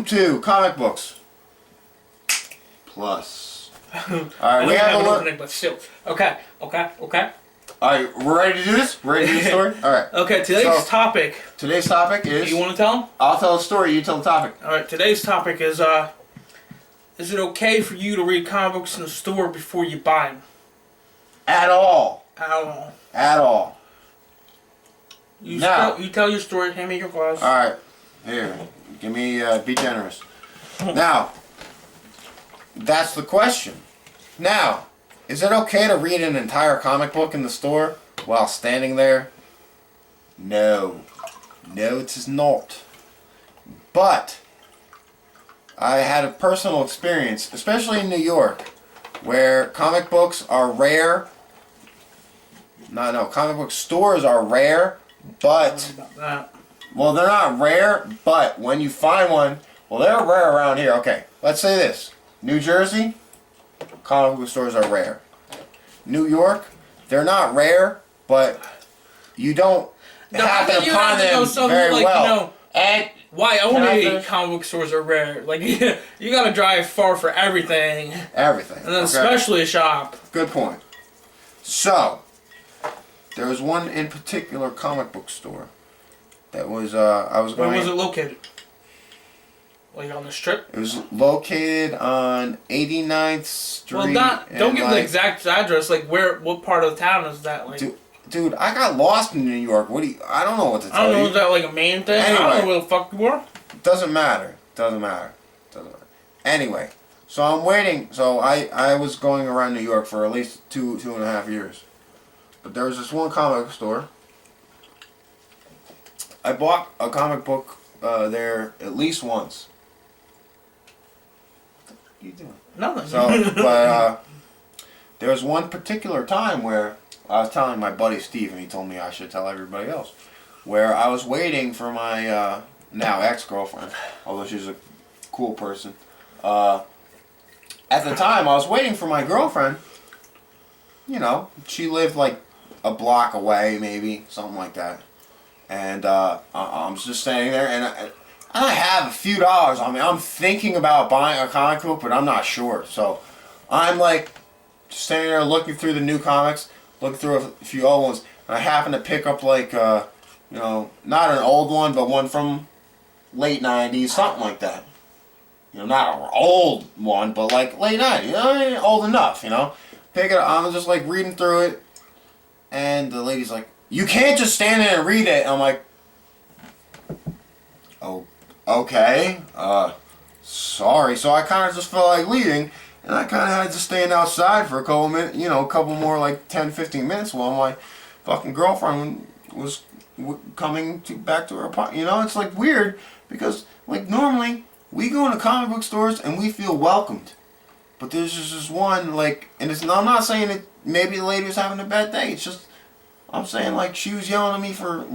to comic books. Plus. Alright, we have a opening, but still. Okay. Alright, we're ready to do this? Ready to do the story? Alright. Okay, today's topic. Today's topic is... You want to tell them? I'll tell the story, you tell the topic. Alright, today's topic is it okay for you to read comic books in the store before you buy them? At all. At all. You tell your story, hand me your glass. Alright, here. Give me, be generous. Now, that's the question. Now, is it okay to read an entire comic book in the store while standing there? No. No, it is not. But I had a personal experience, especially in New York, where comic books are rare. No, comic book stores are rare, but... Well, they're not rare, but when you find one... Well, they're rare around here. Okay, let's say this. New Jersey, comic book stores are rare. New York, they're not rare, but you don't happen upon them very well. And Wyoming comic book stores are rare. Like, you gotta drive far for everything. Everything. And then especially a shop. Good point. So, there was one in particular comic book store that was, I was going... Where was it located? Like on the strip? It was located on 89th Street. Well, don't give the exact address. Like, what part of the town is that? Like, dude, I got lost in New York. I don't know what to tell you. I don't know, is that like a main thing? Anyway, I don't know where the fuck you were. Doesn't matter. Anyway, so I'm waiting. So I was going around New York for at least two and a half years. But there was this one comic book store. I bought a comic book there at least once. What are you doing? Nothing. So, but there was one particular time where I was telling my buddy Steve, and he told me I should tell everybody else, where I was waiting for my now ex-girlfriend, although she's a cool person. At the time, I was waiting for my girlfriend. You know, she lived like a block away, maybe, something like that. And I'm just standing there, and I have a few dollars on me. I'm thinking about buying a comic book, but I'm not sure. So I'm like standing there looking through the new comics, looking through a few old ones, and I happen to pick up like, you know, not an old one, but one from late 90s, something like that. You know, not an old one, but like late 90s, you know, old enough, you know. Pick it up, I'm just like reading through it, and the lady's like, "You can't just stand there and read it." And I'm like, "Oh. Okay, sorry." So I kind of just felt like leaving, and I kind of had to stand outside for a couple minutes, you know, a couple more like 10, 15 minutes while my fucking girlfriend was coming back to her apartment. You know, it's like weird because like normally we go into comic book stores and we feel welcomed, but there's just this one like, and I'm not saying that maybe the lady was having a bad day. It's just I'm saying like she was yelling at me for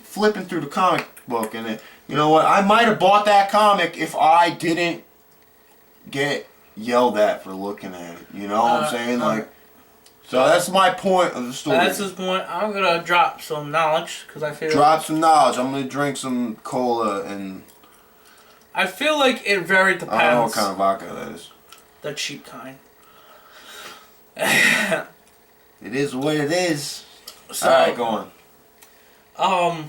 flipping through the comic book, and you know what? I might have bought that comic if I didn't get yelled at for looking at it. You know what I'm saying? Like, so that's my point of the story. That's his point. I'm gonna drop some knowledge because I feel. Drop some knowledge. I'm gonna drink some cola and. I feel like it very depends. I don't know what kind of vodka that is. The cheap kind. It is what it is. So, all right, go on.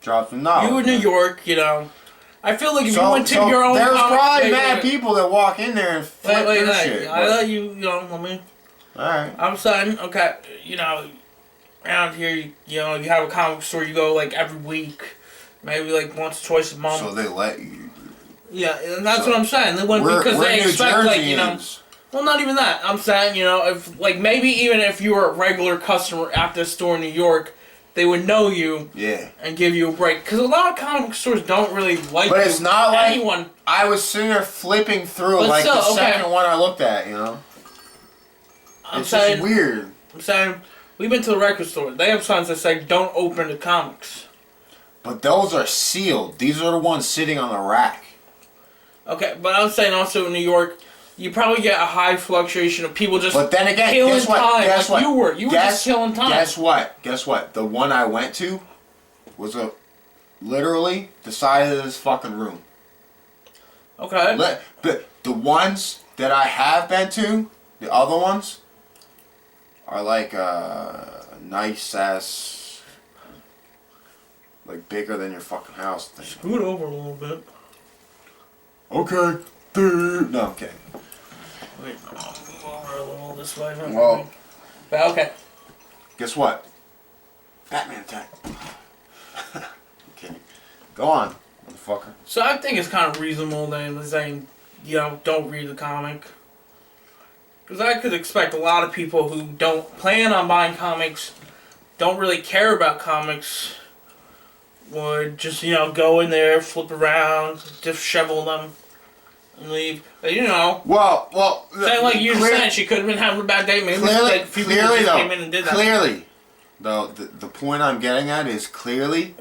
Drop some knowledge. You in New York, you know. I feel like if you went to your own... There's probably mad people that walk in there and flip through shit. I let you know, let me... Alright. I'm saying, okay, you know, around here, you know, you have a comic book store, you go like every week, maybe like once or twice a month. So they let you... Yeah, and that's what I'm saying. They wouldn't, because they expect, like, you know... Well, not even that. I'm saying, you know, if like maybe even if you were a regular customer at this store in New York, they would know you, and give you a break. Because a lot of comic book stores don't really like. But it's not like anyone. I was sitting there flipping through like still, the second one I looked at, you know. It's just weird. I'm saying we've been to the record store. They have signs that say "Don't open the comics." But those are sealed. These are the ones sitting on the rack. Okay, but I'm saying also in New York, you probably get a high fluctuation of people just. But then again, killing guess what? time. Guess like what? You were just killing time. Guess what? Guess what? The one I went to was literally the size of this fucking room. Okay. But the ones that I have been to, the other ones, are like nice ass, like bigger than your fucking house thing. Scoot over a little bit. Okay. No, I'm kidding. Wait, move over a little this way. Well, but okay. Guess what? Batman attack. I'm kidding. Go on, motherfucker. So I think it's kind of reasonable then saying, don't read the comic. Because I could expect a lot of people who don't plan on buying comics, don't really care about comics, would just, go in there, flip around, dishevel them, and leave. But, Well. Saying like you said, she could have been having a bad day. Maybe like a few people just came in and did that. Clearly, though, the point I'm getting at is clearly,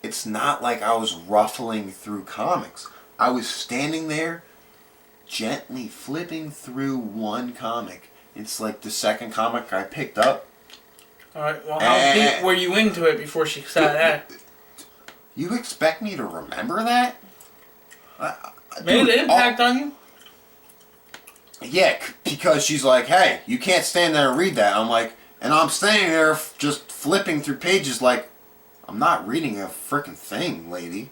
it's not like I was ruffling through comics. I was standing there, gently flipping through one comic. It's like the second comic I picked up. Alright, well, how deep were you into it before she said that? You expect me to remember that? Made an impact on you? Yeah, because she's like, hey, you can't stand there and read that. I'm like, and I'm standing there just flipping through pages like, I'm not reading a freaking thing, lady.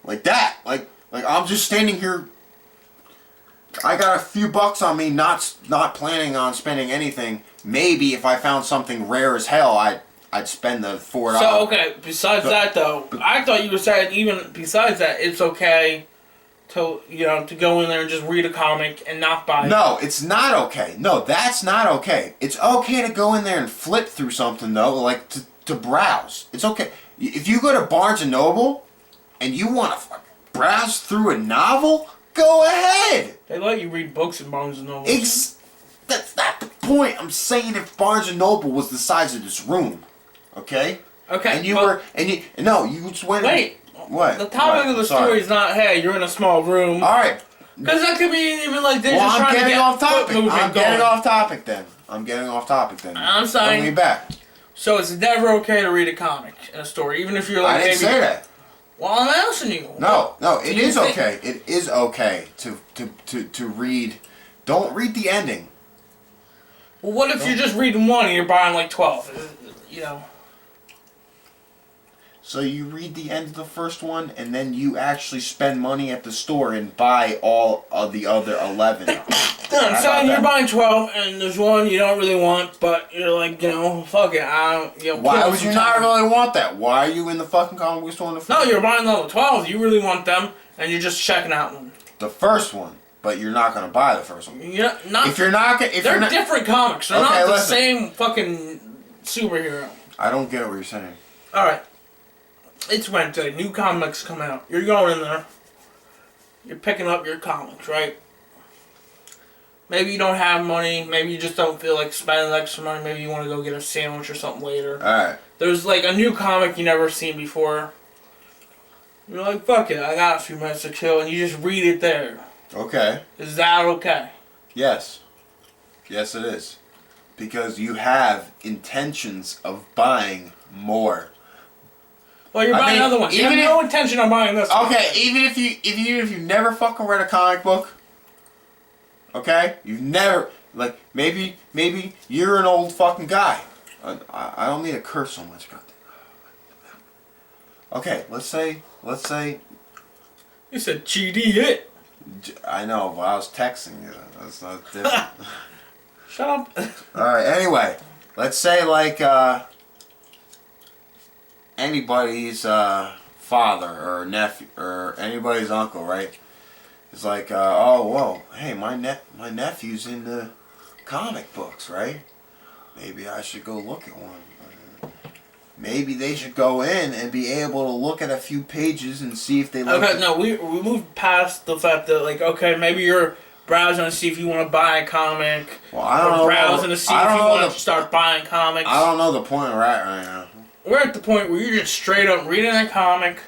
Like that. Like I'm just standing here. I got a few bucks on me, not planning on spending anything. Maybe if I found something rare as hell, I'd spend the $4. So, okay, besides that though, I thought you were saying even besides that, it's okay to, to go in there and just read a comic and not buy it. No, it's not okay. No, that's not okay. It's okay to go in there and flip through something though, like to browse. It's okay. If you go to Barnes & Noble and you want to browse through a novel, go ahead. They let you read books in Barnes & Noble. That's not the point. I'm saying if Barnes & Noble was the size of this room, okay? Okay. And you just went. Wait. What? The topic of the story is not, hey, you're in a small room. All right. Because that could be even like they're just I'm trying to getting get off topic. I'm getting off topic then. I'm saying. Bring me back. So it's never okay to read a comic in a story, even if you're like. I didn't say that. Well, I'm asking you. No, it is okay. It is okay to read. Don't read the ending. Well, what if you're just reading one and you're buying like 12? So you read the end of the first one, and then you actually spend money at the store and buy all of the other 11. I'm saying you're buying 12, and there's one you don't really want, but you're like, fuck it, I don't, Why would you not really want that? Why are you in the fucking comic book store in the first? No, you're buying level 12, you really want them, and you're just checking out them. The first one, but you're not going to buy the first one. Yeah, not. If you're not, they're different comics. They're not the same fucking superhero. I don't get what you're saying. All right, it's Wednesday. New comics come out. You're going in there. You're picking up your comics, right? Maybe you don't have money. Maybe you just don't feel like spending extra money. Maybe you want to go get a sandwich or something later. All right. There's like a new comic you never seen before. You're like, fuck it, I got a few minutes to chill, and you just read it there. Okay. Is that okay? Yes. Yes, it is. Because you have intentions of buying more. Well, you're buying other ones. You have no intention of buying this. Okay, even if you never fucking read a comic book, okay, you've never maybe you're an old fucking guy. I don't mean to curse so much, goddamn. Okay, let's say. You said GD it. I know, but I was texting you. That's not different. Shut up. All right. Anyway, let's say anybody's father or nephew or anybody's uncle, right? It's like, oh, whoa, hey, my nephew's into comic books, right? Maybe I should go look at one. Maybe they should go in and be able to look at a few pages and see if they like. Okay, no, we moved past the fact that okay, maybe you're browsing to see if you want to buy a comic. Well, I don't know. Browsing to see if you want to start buying comics. I don't know the point we're at right now. We're at the point where you're just straight up reading a comic,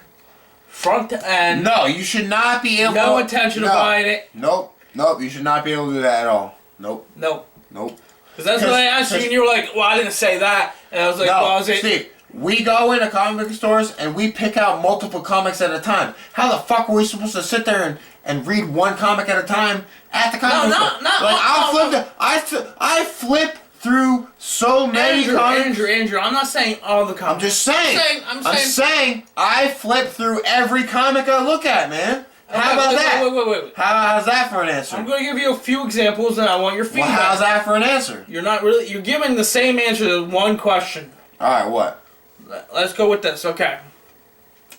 front to end. No, you should not be able. No intention of buying it. Nope, you should not be able to do that at all. Nope. Because that's what I asked you, and you were like, "Well, I didn't say that," and I was like, "Well, is it?" Steve, We go into comic book stores and we pick out multiple comics at a time. How the fuck are we supposed to sit there and read one comic at a time at the comic book store? I flip through so many comics. Andrew, I'm not saying all the comics. I'm just saying. I'm saying I flip through every comic I look at, man. How about that? Wait. How's that for an answer? I'm going to give you a few examples and I want your feedback. Well, how's that for an answer? You're giving the same answer to one question. Alright, what? Let's go with this, okay.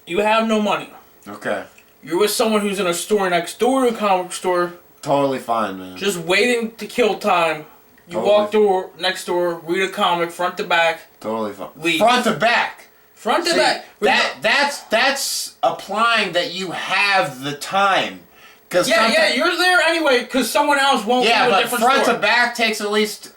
You have no money. Okay. You're with someone who's in a store next door to a comic store. Totally fine, man. Just waiting to kill time. You walk next door, read a comic, front to back. Totally fine. Leave. Front to back. Front to back. That's applying that you have the time. Yeah, you're there anyway because someone else won't do a different store. Yeah, but front to back takes at least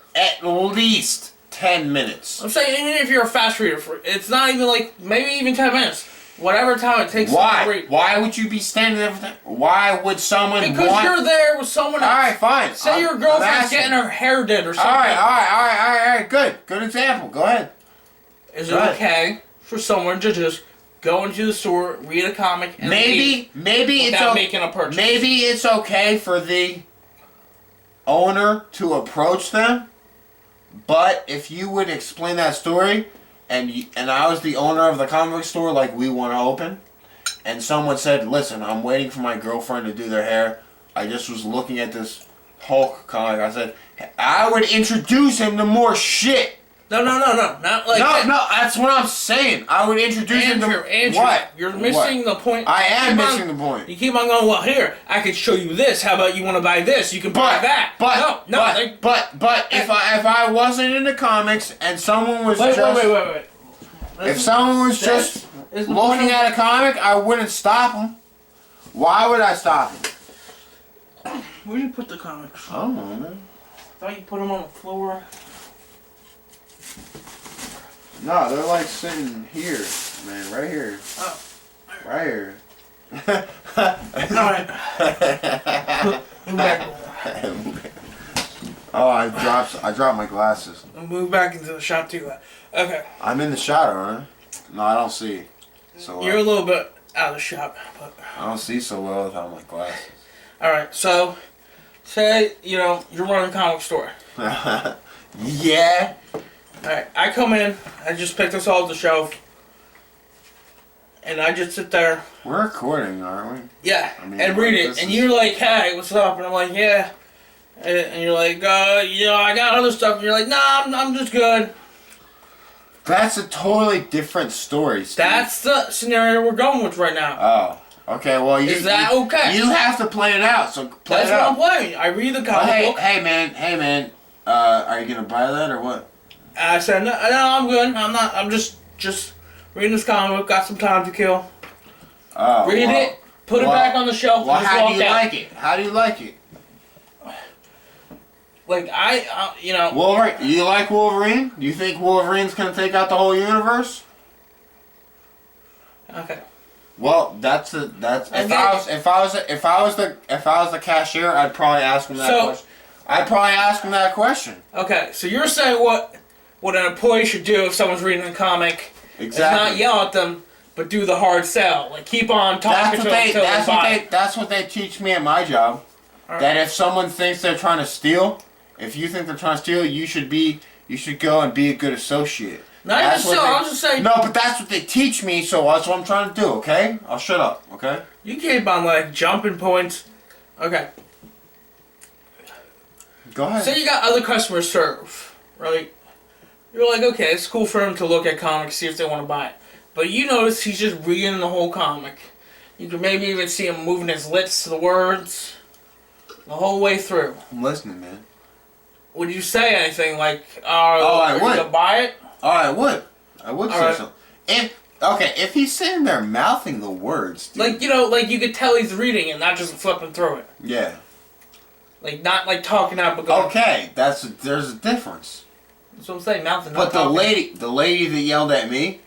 10 minutes. I'm saying even if you're a fast reader, it's not even like maybe even 10 minutes. Whatever time it takes to read. Why would you be standing there for that? Why would someone Because you're there with someone else. Alright, fine. Say your girlfriend's getting her hair did or something. Alright, good example. Go ahead. Is it okay for someone to just go into the store, read a comic, and leave without making a purchase? Maybe it's okay for the owner to approach them, but if you would explain that story, and I was the owner of the comic book store, like we want to open, and someone said, "Listen, I'm waiting for my girlfriend to do their hair. I just was looking at this Hulk comic." I said, I would introduce him to more shit. No, not like that. No, that's what I'm saying. I would introduce him to Andrew, what? You're missing the point. I am missing the point. You keep on going. Well, here I could show you this. How about you want to buy this? You can buy that. But if I wasn't into comics and someone was wait. If someone was just looking at a comic, I wouldn't stop them. Why would I stop them? Where do you put the comics? I don't know, man. I thought you put them on the floor. No, they're like sitting here, man, right here. Oh. Right here. Alright. Move back. Oh, I dropped my glasses. I'll move back into the shop too. Okay. I'm in the shadow, aren't I? No, I don't see so well. You're a little bit out of the shop, but I don't see so well without my glasses. Alright, so say, you're running a comic store. Yeah. Alright, I come in, I just pick this off the shelf, and I just sit there. We're recording, aren't we? Yeah, and read it. And you're like, "Hey, what's up?" And I'm like, "Yeah." And you're like, I got other stuff." And you're like, "Nah, I'm just good." That's a totally different story, Steve. That's the scenario we're going with right now. Oh, okay. Well, is that okay? You have to play it out. So play it out. That's what I'm playing. I read the comic book. Hey, man. Are you gonna buy that or what? I said, no, I'm good. I'm not. I'm just reading this comic book. Got some time to kill. Read it. Put it back on the shelf. Well, and just how do you like it? How do you like it? Like Wolverine. You like Wolverine? Do you think Wolverine's gonna take out the whole universe? Okay. Well, if I was the cashier, I'd probably ask him that question. I'd probably ask him that question. Okay, so you're saying what an employee should do if someone's reading a comic is not yell at them, but do the hard sell. Like keep on talking to them until they buy it. That's what they teach me at my job. Right. That if someone thinks they're trying to steal, if you think they're trying to steal, you should go and be a good associate. Not even so, I'm just saying. No, but that's what they teach me, so that's what I'm trying to do, okay? I'll shut up, okay? You keep on like jumping points. Okay. Go ahead. Say you got other customers serve, right? You're like, okay, it's cool for him to look at comics, see if they want to buy it. But you notice he's just reading the whole comic. You can maybe even see him moving his lips to the words the whole way through. I'm listening, man. Would you say anything like, I would. Are you gonna buy it? Oh, I would. I would say something. If he's sitting there mouthing the words, dude. Like you could tell he's reading and not just flipping through it. Yeah. Like not like talking out but going. Okay, there's a difference. That's what I'm saying, mouthing. But the lady that yelled at me.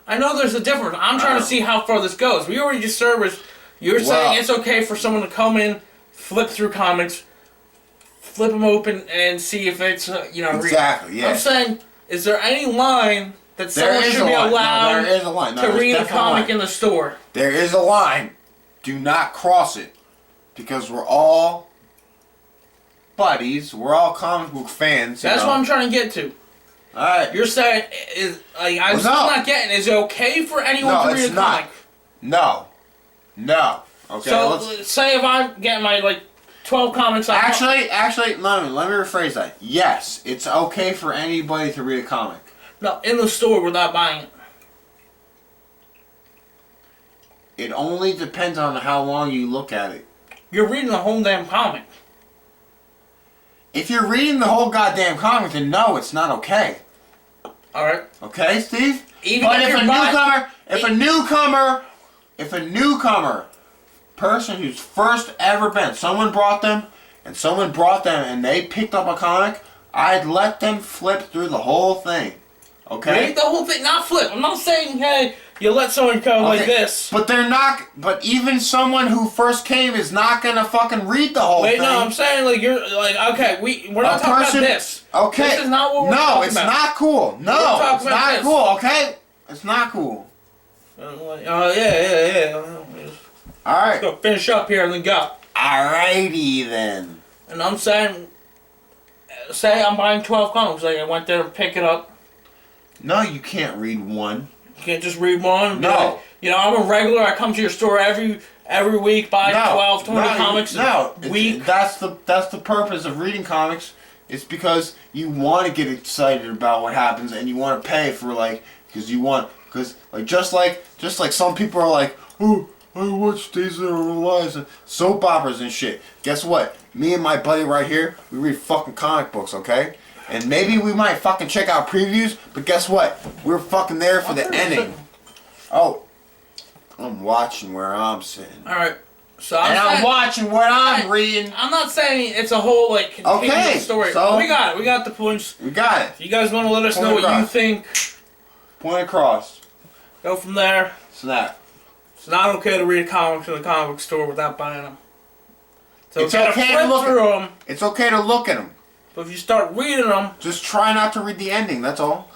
I know there's a difference. I'm trying to see how far this goes. We already just serviced. You're saying it's okay for someone to come in, flip through comics, flip them open, and see if it's Exactly. Yeah. I'm saying, is there any line that someone should be allowed there is a line. to read a comic in the store. There is a line. Do not cross it. Because we're all buddies. We're all comic book fans. That's what I'm trying to get to. Alright. You're saying, I'm still not getting, is it okay for anyone to read a comic? No. Okay. So, say if I'm getting my, 12 comics. Actually, let me rephrase that. Yes, it's okay for anybody to read a comic. No, in the store without buying it. It only depends on how long you look at it. You're reading the whole damn comic. If you're reading the whole goddamn comic, then no, it's not okay. Alright. Okay, Steve? But if a newcomer, person who's first ever been, someone brought them and they picked up a comic, I'd let them flip through the whole thing. Okay? Read the whole thing, not flip. I'm not saying, hey, you let someone go like this. But they're not, but even someone who first came is not gonna fucking read the whole thing. Wait, no, I'm saying, you're, okay, we're not talking about this. Okay. This is not what we're talking about. No, it's not cool. No, it's not cool, okay? It's not cool. Yeah. Alright. Let's go finish up here and then go. Alrighty then. And I'm saying, say I'm buying 12 comics, I went there and pick it up. No, you can't read one. You can't just read one? No. I'm a regular, I come to your store every week, buy 12, 20 comics a week. That's the purpose of reading comics. It's because you want to get excited about what happens and you want to pay for just like some people are like, oh, I watch Days of Our Lives and soap operas and shit. Guess what? Me and my buddy right here, we read fucking comic books, okay? And maybe we might fucking check out previews, but guess what? We're fucking there for the ending. Oh, I'm watching where I'm sitting. Alright. So I'm watching what I'm reading. I'm not saying it's a whole continuous story. So we got it. We got the points. We got it. If you guys want to let us know what you think, point across. Go from there. Snap. It's not okay to read comics in the comic book store without buying them. So it's okay to look through them. It's okay to look at them. But if you start reading them, just try not to read the ending. That's all.